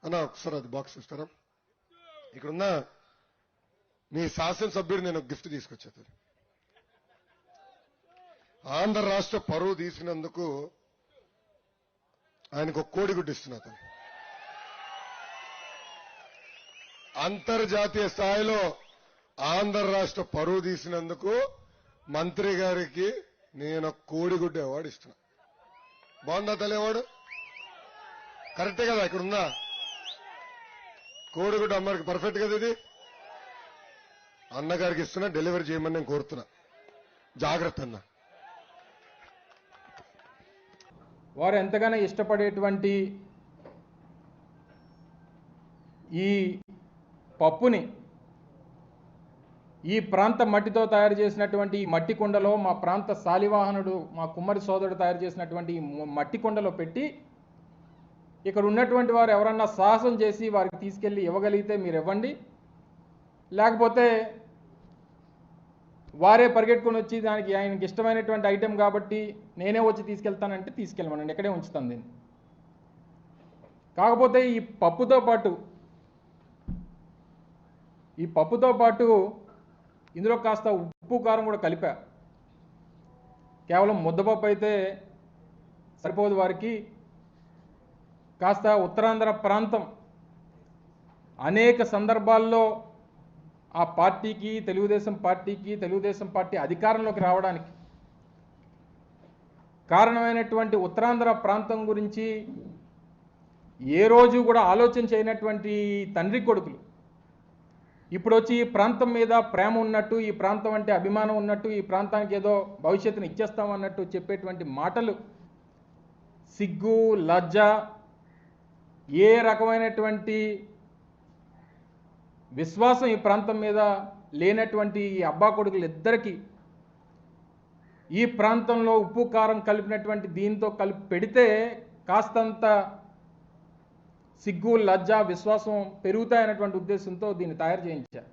అన్న ఒకసారి అది బాక్స్ ఇస్తారా? ఇక్కడున్న మీ శాసనసభ్యుడు నేను గిఫ్ట్ తీసుకొచ్చేది. ఆంధ్ర రాష్ట్ర పరువు తీసినందుకు ఆయనకు ఒక కోడిగుడ్డు ఇస్తున్నా. అంతర్జాతీయ స్థాయిలో ఆంధ్ర రాష్ట్ర పరువు తీసినందుకు మంత్రి గారికి నేను కోడిగుడ్డు అవార్డు ఇస్తున్నా. బాగుందా తల్లి అవార్డు? కరెక్టే కదా? ఇక్కడ ఉందా కోడిగుడ్డు అమ్మకి? పర్ఫెక్ట్ కదా ఇది? అన్నగారికి ఇస్తున్నా, డెలివరీ చేయమని నేను కోరుతున్నా. జాగ్రత్త అన్న. వారు ఎంతగానో ఇష్టపడేటువంటి ఈ పప్పుని ఈ ప్రాంత మట్టితో తయారు చేసినటువంటి ఈ మట్టి కుండలో, మా ప్రాంత శాలివాహనుడు మా కుమ్మరి సోదరుడు తయారు చేసినటువంటి మట్టి కుండలో పెట్టి ఇక్కడ ఉన్నటువంటి వారు ఎవరన్నా సాహసం చేసి వారికి తీసుకెళ్ళి ఇవ్వగలిగితే మీరు ఇవ్వండి, లేకపోతే వారే పరిగెట్టుకుని వచ్చి దానికి ఆయనకి ఇష్టమైనటువంటి ఐటెం కాబట్టి నేనే వచ్చి తీసుకెళ్తానంటే తీసుకెళ్ళమనండి, ఇక్కడే ఉంచుతాను దీన్ని. కాకపోతే ఈ పప్పుతో పాటు ఇందులో కాస్త ఉప్పు కారం కూడా కలిపా. కేవలం ముద్దపప్పు అయితే సరిపోదు వారికి. కాస్త ఉత్తరాంధ్ర ప్రాంతం అనేక సందర్భాల్లో ఆ పార్టీకి, తెలుగుదేశం పార్టీ అధికారంలోకి రావడానికి కారణమైనటువంటి ఉత్తరాంధ్ర ప్రాంతం గురించి ఏ రోజు కూడా ఆలోచన చేయనటువంటి తండ్రి కొడుకులు ఇప్పుడు వచ్చి ఈ ప్రాంతం మీద ప్రేమ ఉన్నట్టు, ఈ ప్రాంతం అంటే అభిమానం ఉన్నట్టు, ఈ ప్రాంతానికి ఏదో భవిష్యత్తును ఇచ్చేస్తామన్నట్టు చెప్పేటువంటి మాటలు సిగ్గు, లజ్జ, ఏ రకమైనటువంటి విశ్వాసం ఈ ప్రాంతం మీద లేనటువంటి ఈ అబ్బా కొడుకులు ఇద్దరికీ ఈ ప్రాంతంలో ఉప్పు కారం కలిపినటువంటి దీంతో కలిపి పెడితే కాస్తంత సిగ్గు, లజ్జ, విశ్వాసం పెరుగుతాయన్నటువంటి ఉద్దేశంతో దీన్ని తయారు చేయించారు.